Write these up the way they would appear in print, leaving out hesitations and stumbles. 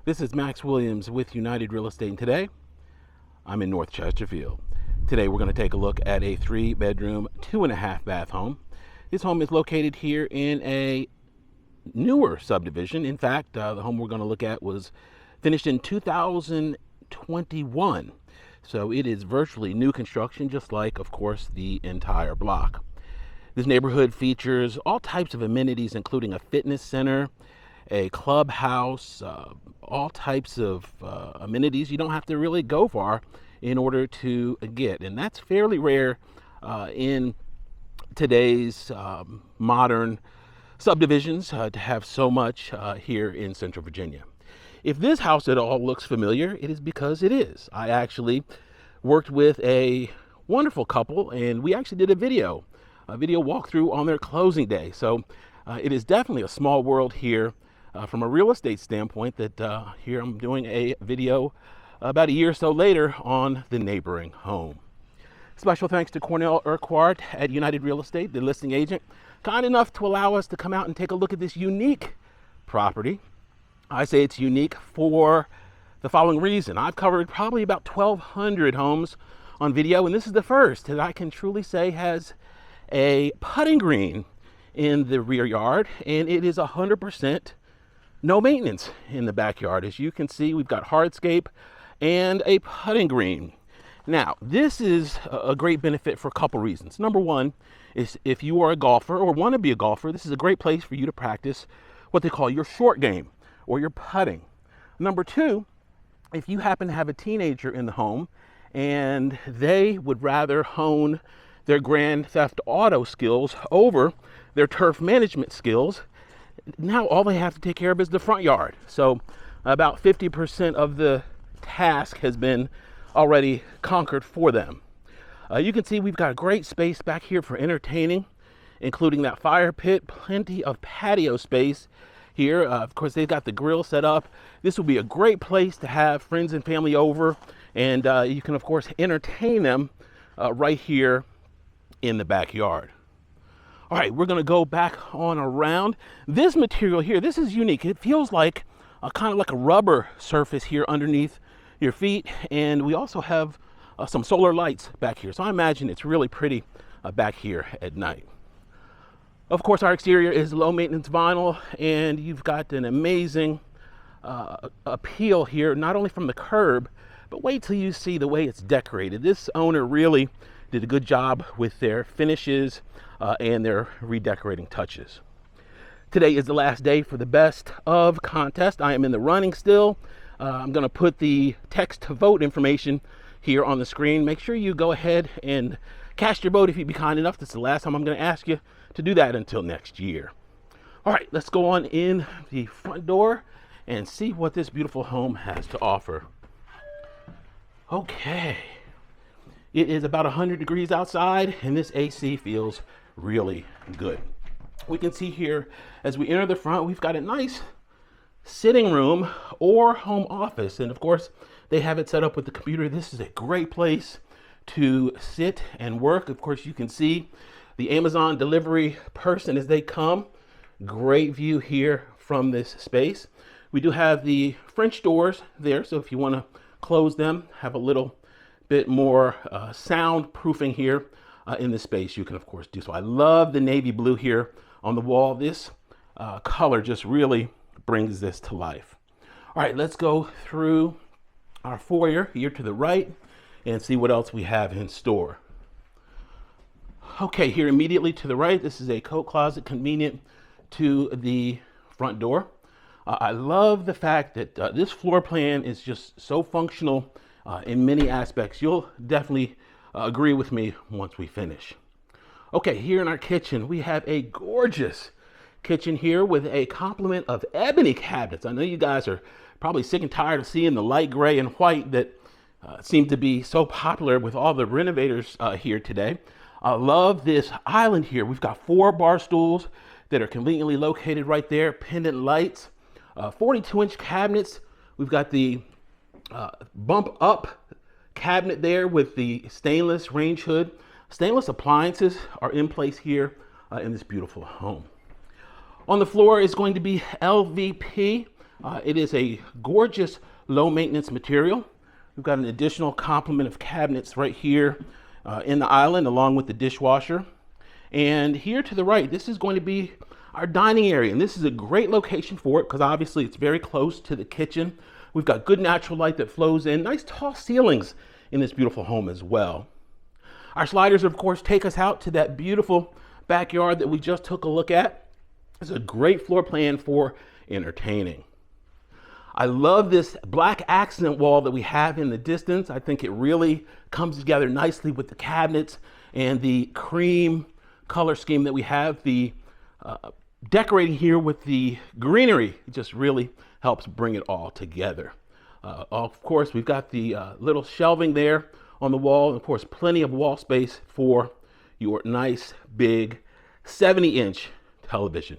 This is Max Williams with United Real Estate, and today I'm in North Chesterfield. Today we're going to take a look at a 3-bedroom, 2.5-bath home. This home is located here in a newer subdivision. In fact, the home we're going to look at was finished in 2021. So it is virtually new construction, just like, of course, the entire block. This neighborhood features all types of amenities, including a fitness center, a clubhouse, all types of amenities you don't have to really go far in order to get. And that's fairly rare in today's modern subdivisions to have so much here in Central Virginia. If this house at all looks familiar, it is because it is. I actually worked with a wonderful couple, and we actually did a video walkthrough on their closing day. So it is definitely a small world here from a real estate standpoint that here I'm doing a video about a year or so later on the neighboring home. Special thanks to Cornell Urquhart at United Real Estate, the listing agent, kind enough to allow us to come out and take a look at this unique property. I say it's unique for the following reason. I've covered probably about 1,200 homes on video, and this is the first that I can truly say has a putting green in the rear yard, and it is 100% no maintenance in the backyard. As you can see, we've got hardscape and a putting green. Now, this is a great benefit for a couple reasons. Number one is if you are a golfer or want to be a golfer, this is a great place for you to practice what they call your short game or your putting. Number two, if you happen to have a teenager in the home and they would rather hone their Grand Theft Auto skills over their turf management skills, now all they have to take care of is the front yard. So about 50% of the task has been already conquered for them. You can see we've got a great space back here for entertaining, including that fire pit, plenty of patio space here. Of course, they've got the grill set up. This will be a great place to have friends and family over, and you can, of course, entertain them right here in the backyard. All right, we're going to go back on around. This material here, this is unique. It feels like kind of like a rubber surface here underneath your feet, and we also have some solar lights back here. So I imagine it's really pretty back here at night. Of course, our exterior is low maintenance vinyl, and you've got an amazing appeal here, not only from the curb, but wait till you see the way it's decorated. This owner really did a good job with their finishes and their redecorating touches. Today is the last day for the best of contest. I am in the running still. I'm going to put the text to vote information here on the screen. Make sure you go ahead and cast your vote if you'd be kind enough. This is the last time I'm going to ask you to do that until next year. All right, let's go on in the front door and see what this beautiful home has to offer. Okay. It is about 100 degrees outside, and this AC feels really good. We can see here as we enter the front, we've got a nice sitting room or home office. And of course, they have it set up with the computer. This is a great place to sit and work. Of course, you can see the Amazon delivery person as they come. Great view here from this space. We do have the French doors there, so if you want to close them, have a little bit more soundproofing here in the space, you can of course do so. I love the navy blue here on the wall. This color just really brings this to life. All right, let's go through our foyer here to the right and see what else we have in store. Okay, here immediately to the right, this is a coat closet convenient to the front door. I love the fact that this floor plan is just so functional in many aspects. You'll definitely agree with me once we finish. Okay, here in our kitchen, we have a gorgeous kitchen here with a complement of ebony cabinets. I know you guys are probably sick and tired of seeing the light gray and white that seem to be so popular with all the renovators here today. I love this island here. We've got 4 bar stools that are conveniently located right there, pendant lights, 42-inch cabinets. We've got the bump up cabinet there with the stainless range hood. Stainless appliances are in place here in this beautiful home. On the floor is going to be LVP It is a gorgeous low maintenance material. We've got an additional complement of cabinets right here in the island along with the dishwasher. And here to the right, this is going to be our dining area. And this is a great location for it because obviously it's very close to the kitchen. We've got good natural light that flows in, nice tall ceilings in this beautiful home as well. Our sliders, of course, take us out to that beautiful backyard that we just took a look at. It's a great floor plan for entertaining. I love this black accent wall that we have in the distance. I think it really comes together nicely with the cabinets and the cream color scheme that we have. The decorating here with the greenery just really helps bring it all together. Of course, we've got the little shelving there on the wall, and of course, plenty of wall space for your nice big 70-inch television.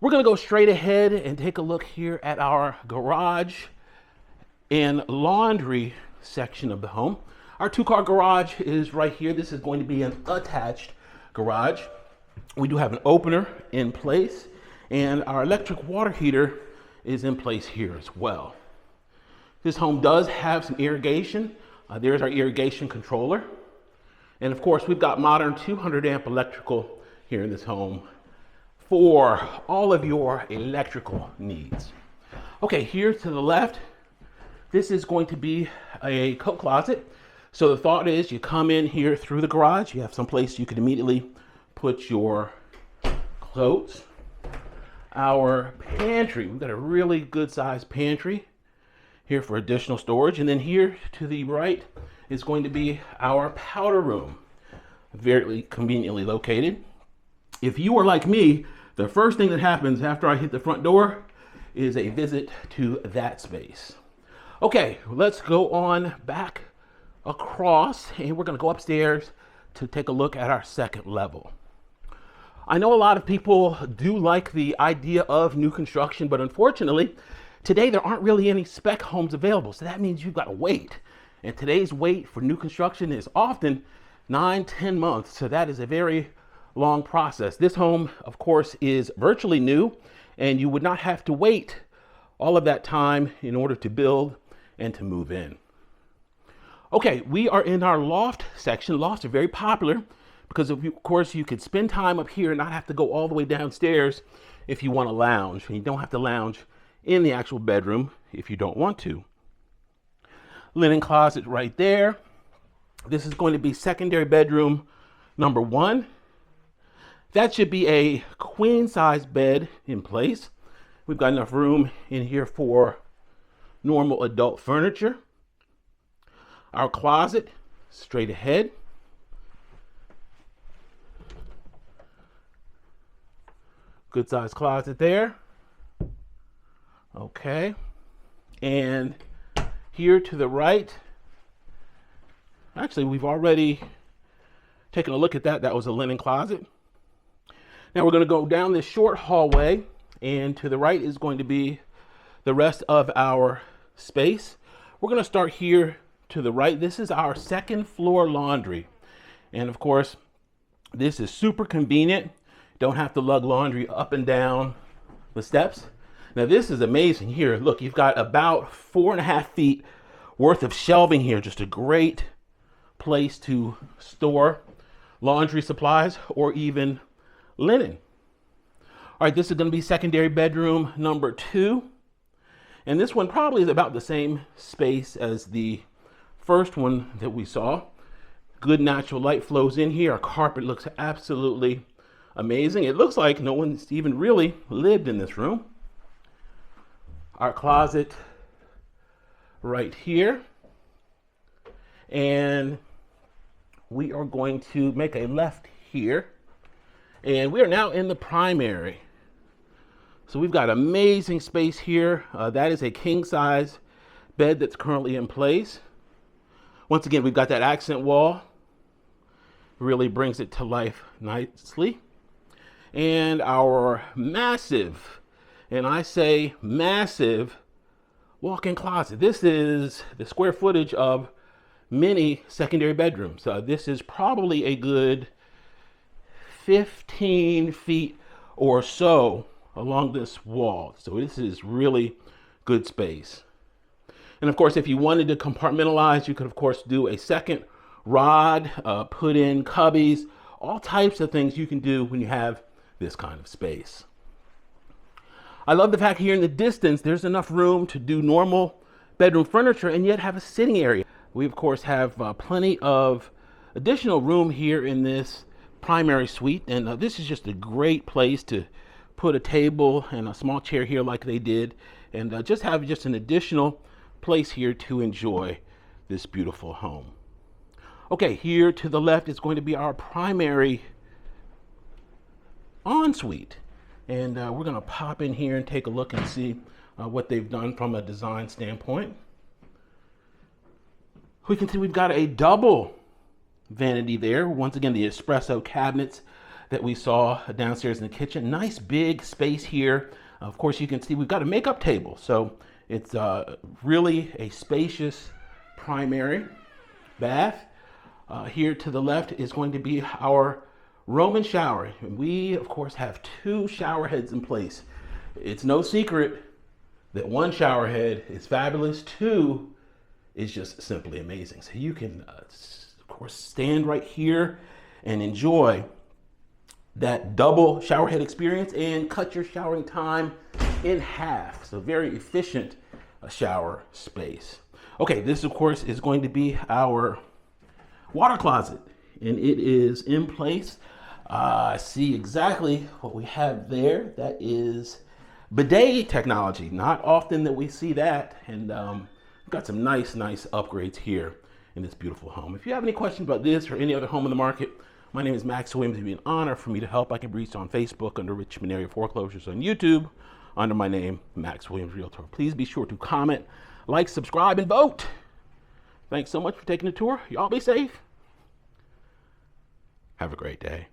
We're going to go straight ahead and take a look here at our garage and laundry section of the home. Our 2-car garage is right here. This is going to be an attached garage. We do have an opener in place, and our electric water heater is in place here as well. This home does have some irrigation. There's our irrigation controller. And of course, we've got modern 200 amp electrical here in this home for all of your electrical needs. Okay, here to the left, this is going to be a coat closet. So the thought is you come in here through the garage, you have some place you can immediately put your clothes. Our pantry, we've got a really good sized pantry here for additional storage. And then here to the right is going to be our powder room, very conveniently located. If you are like me, the first thing that happens after I hit the front door is a visit to that space. Okay, let's go on back across, and we're going to go upstairs to take a look at our second level. I know a lot of people do like the idea of new construction, but unfortunately, today there aren't really any spec homes available. So that means you've got to wait. And today's wait for new construction is often 9-10 months. So that is a very long process. This home, of course, is virtually new, and you would not have to wait all of that time in order to build and to move in. Okay, we are in our loft section. Lofts are very popular because of course you could spend time up here and not have to go all the way downstairs if you want to lounge. And you don't have to lounge in the actual bedroom if you don't want to. Linen closet right there. This is going to be secondary bedroom number 1. That should be a queen size bed in place. We've got enough room in here for normal adult furniture. Our closet, straight ahead. Good size closet there. Okay. And here to the right, actually, we've already taken a look at that. That was a linen closet. Now we're going to go down this short hallway, and to the right is going to be the rest of our space. We're going to start here to the right. This is our second floor laundry. And of course, this is super convenient. Don't have to lug laundry up and down the steps. Now this is amazing here. Look, you've got about 4.5 feet worth of shelving here. Just a great place to store laundry supplies or even linen. All right, this is going to be secondary bedroom number 2. And this one probably is about the same space as the first one that we saw. Good natural light flows in here. Our carpet looks absolutely amazing. It looks like no one's even really lived in this room. Our closet right here. And we are going to make a left here. And we are now in the primary. So we've got amazing space here. That is a king size bed that's currently in place. Once again, we've got that accent wall. Really brings it to life nicely. And our massive, and I say massive, walk-in closet. This is the square footage of many secondary bedrooms. This is probably a good 15 feet or so along this wall. So this is really good space. And of course, if you wanted to compartmentalize, you could of course do a second rod, put in cubbies, all types of things you can do when you have this kind of space. I love the fact here in the distance, there's enough room to do normal bedroom furniture and yet have a sitting area. We of course have plenty of additional room here in this primary suite, and this is just a great place to put a table and a small chair here like they did, and just have just an additional place here to enjoy this beautiful home. Okay, here to the left is going to be our primary ensuite, and we're going to pop in here and take a look and see what they've done from a design standpoint. We can see we've got a double vanity there. Once again, the espresso cabinets that we saw downstairs in the kitchen. Nice big space here. Of course, you can see we've got a makeup table, so it's really a spacious primary bath. Here to the left is going to be our Roman shower. And we, of course, have 2 shower heads in place. It's no secret that 1 shower head is fabulous, 2 is just simply amazing. So you can, of course, stand right here and enjoy that double shower head experience and cut your showering time in half. So very efficient shower space. Okay, this of course is going to be our water closet, and it is in place. I see exactly what we have there. That is bidet technology. Not often that we see that, and we've got some nice upgrades here in this beautiful home. If you have any questions about this or any other home in the market, my name is Max Williams. It'd be an honor for me to help. I can be reached on Facebook under Richmond Area Foreclosures, on YouTube under my name, Max Williams Realtor. Please be sure to comment, like, subscribe, and vote. Thanks so much for taking the tour. Y'all be safe. Have a great day.